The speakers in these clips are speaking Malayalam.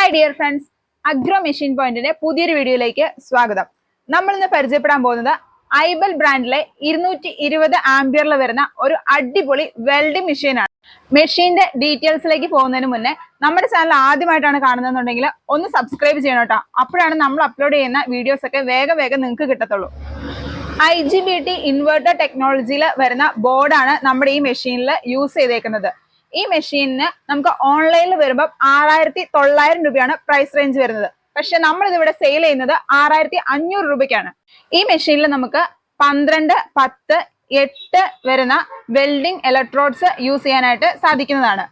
Hi dear friends, agro machine പോയിന്റിന്റെ പുതിയൊരു വീഡിയോയിലേക്ക് സ്വാഗതം. നമ്മൾ ഇന്ന് പരിചയപ്പെടാൻ പോകുന്നത് ഐബൽ ബ്രാൻഡിലെ 220 ആംപിയറിൽ വരുന്ന ഒരു അടിപൊളി വെൽഡിംഗ് മെഷീനാണ്. മെഷീന്റെ ഡീറ്റെയിൽസിലേക്ക് പോകുന്നതിന് മുന്നേ നമ്മുടെ ചാനൽ ആദ്യമായിട്ടാണ് കാണുന്നതെന്നുണ്ടെങ്കിൽ ഒന്ന് സബ്സ്ക്രൈബ് ചെയ്യണം കേട്ടോ. അപ്പോഴാണ് നമ്മൾ അപ്ലോഡ് ചെയ്യുന്ന വീഡിയോസ് ഒക്കെ വേഗം നിങ്ങൾക്ക് കിട്ടത്തുള്ളൂ. IGBT ഇൻവെർട്ടർ ടെക്നോളജിയിൽ വരുന്ന ബോർഡാണ് നമ്മുടെ ഈ മെഷീനിൽ യൂസ് ചെയ്തേക്കുന്നത്. ഈ മെഷീനിന് നമുക്ക് ഓൺലൈനിൽ വരുമ്പോൾ 6900 രൂപയാണ് പ്രൈസ് റേഞ്ച് വരുന്നത്. പക്ഷെ നമ്മൾ ഇതിവിടെ സെയിൽ ചെയ്യുന്നത് 6500 രൂപയ്ക്കാണ്. ഈ മെഷീനിൽ നമുക്ക് 12, 10, 8 വരുന്ന വെൽഡിംഗ് ഇലക്ട്രോഡ്സ് യൂസ് ചെയ്യാനായിട്ട് സാധിക്കുന്നതാണ്.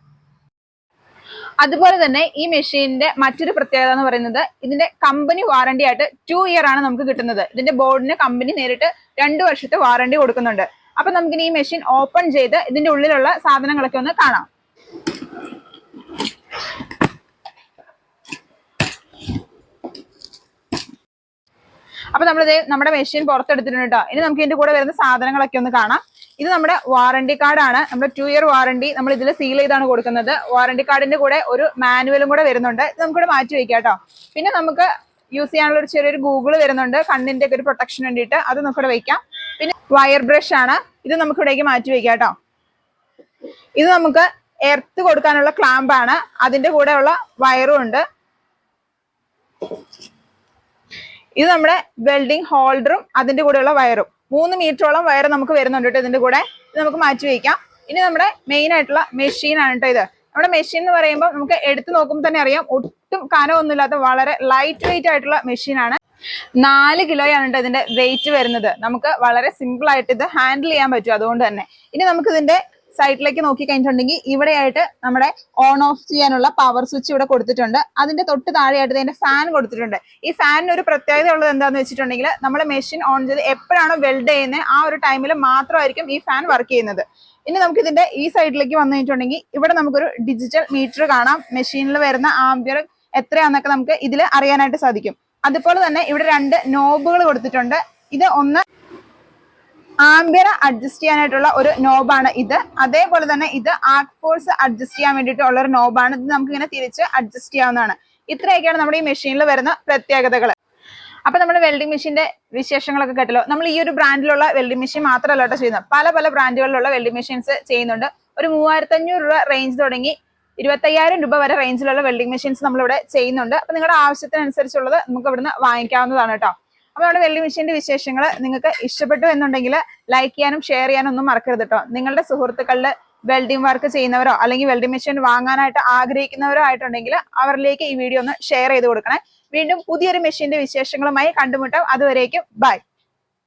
അതുപോലെ തന്നെ ഈ മെഷീനിന്റെ മറ്റൊരു പ്രത്യേകത എന്ന് പറയുന്നത് ഇതിന്റെ കമ്പനി വാറണ്ടി ആയിട്ട് 2 ഇയർ ആണ് നമുക്ക് കിട്ടുന്നത്. ഇതിന്റെ ബോർഡിന് കമ്പനി നേരിട്ട് 2 വർഷത്തെ വാറണ്ടി കൊടുക്കുന്നുണ്ട്. അപ്പൊ നമുക്കിനി ഈ മെഷീൻ ഓപ്പൺ ചെയ്ത് ഇതിന്റെ ഉള്ളിലുള്ള സാധനങ്ങളൊക്കെ ഒന്ന് കാണാം. അപ്പൊ നമ്മളിത് നമ്മുടെ മെഷീൻ പുറത്തെടുത്തിട്ടുണ്ട് കേട്ടോ. ഇനി നമുക്ക് ഇതിന്റെ കൂടെ വരുന്ന സാധനങ്ങളൊക്കെ ഒന്ന് കാണാം. ഇത് നമ്മുടെ വാറണ്ടി കാർഡാണ്. നമ്മുടെ 2 ഇയർ വാറണ്ടി നമ്മൾ ഇതിൽ സീൽ ചെയ്താണ് കൊടുക്കുന്നത്. വാറണ്ടി കാർഡിന്റെ കൂടെ ഒരു മാനുവലും കൂടെ വരുന്നുണ്ട്. ഇത് നമുക്കിവിടെ മാറ്റി വെക്കാം കേട്ടോ. പിന്നെ നമുക്ക് യൂസ് ചെയ്യാനുള്ള ഒരു ചെറിയൊരു ഗൂഗിൾ വരുന്നുണ്ട്, കണ്ണിന്റെ ഒക്കെ ഒരു പ്രൊട്ടക്ഷൻ വേണ്ടിയിട്ട്. അത് നമുക്കിവിടെ വെക്കാം. പിന്നെ വയർ ബ്രഷ് ആണ്, ഇത് നമുക്ക് ഇവിടേക്ക് മാറ്റി വെക്കാം കേട്ടോ. ഇത് നമുക്ക് എർത്ത് കൊടുക്കാനുള്ള ക്ലാമ്പ് ആണ്, അതിന്റെ കൂടെ ഉള്ള വയറും ഉണ്ട്. ഇത് നമ്മുടെ വെൽഡിംഗ് ഹോൾഡറും അതിന്റെ കൂടെയുള്ള വയറും. 3 മീറ്ററോളം വയർ നമുക്ക് വരുന്നുണ്ട് കേട്ടോ ഇതിന്റെ കൂടെ. ഇത് നമുക്ക് മാറ്റി വയ്ക്കാം. ഇനി നമ്മുടെ മെയിൻ ആയിട്ടുള്ള മെഷീൻ ആണ് കേട്ടോ ഇത്. നമ്മുടെ മെഷീൻ എന്ന് പറയുമ്പോൾ നമുക്ക് എടുത്തു നോക്കുമ്പോൾ തന്നെ അറിയാം, ഒട്ടും കനമൊന്നുമില്ലാത്ത വളരെ ലൈറ്റ് വെയിറ്റ് ആയിട്ടുള്ള മെഷീനാണ്. 4 കിലോയാണ് കേട്ടോ ഇതിന്റെ വെയിറ്റ് വരുന്നത്. നമുക്ക് വളരെ സിമ്പിൾ ആയിട്ട് ഇത് ഹാൻഡിൽ ചെയ്യാൻ പറ്റും. അതുകൊണ്ട് തന്നെ ഇനി നമുക്ക് ഇതിന്റെ സൈഡിലേക്ക് നോക്കി കഴിഞ്ഞിട്ടുണ്ടെങ്കിൽ ഇവിടെയായിട്ട് നമ്മുടെ ഓൺ ഓഫ് ചെയ്യാനുള്ള പവർ സ്വിച്ച് ഇവിടെ കൊടുത്തിട്ടുണ്ട്. അതിന്റെ തൊട്ട് താഴെയായിട്ട് ഇതിന്റെ ഫാൻ കൊടുത്തിട്ടുണ്ട്. ഈ ഫാനിന് ഒരു പ്രത്യേകത ഉള്ളത് എന്താണെന്ന് വെച്ചിട്ടുണ്ടെങ്കിൽ നമ്മൾ മെഷീൻ ഓൺ ചെയ്ത് എപ്പോഴാണോ വെൽഡ് ചെയ്യുന്നത് ആ ഒരു ടൈമിൽ മാത്രമായിരിക്കും ഈ ഫാൻ വർക്ക് ചെയ്യുന്നത്. ഇനി നമുക്ക് ഇതിന്റെ ഈ സൈഡിലേക്ക് വന്നു കഴിഞ്ഞിട്ടുണ്ടെങ്കിൽ ഇവിടെ നമുക്കൊരു ഡിജിറ്റൽ മീറ്റർ കാണാം. മെഷീനിൽ വരുന്ന ആംപിയർ എത്രയാന്നൊക്കെ നമുക്ക് ഇതിൽ അറിയാനായിട്ട് സാധിക്കും. അതുപോലെ തന്നെ ഇവിടെ 2 നോബുകൾ കൊടുത്തിട്ടുണ്ട്. ഇത് ഒന്ന് ആംപിയർ അഡ്ജസ്റ്റ് ചെയ്യാനായിട്ടുള്ള ഒരു നോബാണ് ഇത്. അതേപോലെ തന്നെ ഇത് ആർക്ക് ഫോഴ്സ് അഡ്ജസ്റ്റ് ചെയ്യാൻ വേണ്ടിയിട്ടുള്ള ഒരു നോബാണ്. ഇത് നമുക്ക് ഇങ്ങനെ തിരിച്ച് അഡ്ജസ്റ്റ് ചെയ്യാവുന്നതാണ്. ഇത്രയൊക്കെയാണ് നമ്മുടെ ഈ മെഷീനിൽ വരുന്ന പ്രത്യേകതകൾ. അപ്പൊ നമ്മുടെ വെൽഡിംഗ് മെഷീന്റെ വിശേഷങ്ങളൊക്കെ കേട്ടല്ലോ. നമ്മൾ ഈ ഒരു ബ്രാൻഡിലുള്ള വെൽഡിംഗ് മെഷീൻ മാത്രമല്ല കേട്ടോ ചെയ്യുന്നത്, പല ബ്രാൻഡുകളിലുള്ള വെൽഡിംഗ് മെഷീൻസ് ചെയ്യുന്നുണ്ട്. ഒരു 3500 രൂപ റേഞ്ച് തുടങ്ങി 25000 രൂപ വരെ റേഞ്ചിലുള്ള വെൽഡിംഗ് മെഷീൻസ് നമ്മളിവിടെ ചെയ്യുന്നുണ്ട്. അപ്പൊ നിങ്ങളുടെ ആവശ്യത്തിനനുസരിച്ചുള്ളത് നമുക്ക് ഇവിടുന്ന് വാങ്ങിക്കാവുന്നതാണ് കേട്ടോ. അപ്പൊ നമ്മുടെ വെൽഡിംഗ് മെഷീന്റെ വിശേഷങ്ങൾ നിങ്ങൾക്ക് ഇഷ്ടപ്പെട്ടു എന്നുണ്ടെങ്കിൽ ലൈക്ക് ചെയ്യാനും ഷെയർ ചെയ്യാനും ഒന്നും മറക്കരുത് കേട്ടോ. നിങ്ങളുടെ സുഹൃത്തുക്കളിൽ വെൽഡിംഗ് വർക്ക് ചെയ്യുന്നവരോ അല്ലെങ്കിൽ വെൽഡിംഗ് മെഷീൻ വാങ്ങാനായിട്ട് ആഗ്രഹിക്കുന്നവരോ ആയിട്ടുണ്ടെങ്കിൽ അവരിലേക്ക് ഈ വീഡിയോ ഒന്ന് ഷെയർ ചെയ്ത് കൊടുക്കണേ. വീണ്ടും പുതിയൊരു മെഷീന്റെ വിശേഷങ്ങളുമായി കണ്ടുമുട്ടാം. അതുവരേക്കും ബൈ.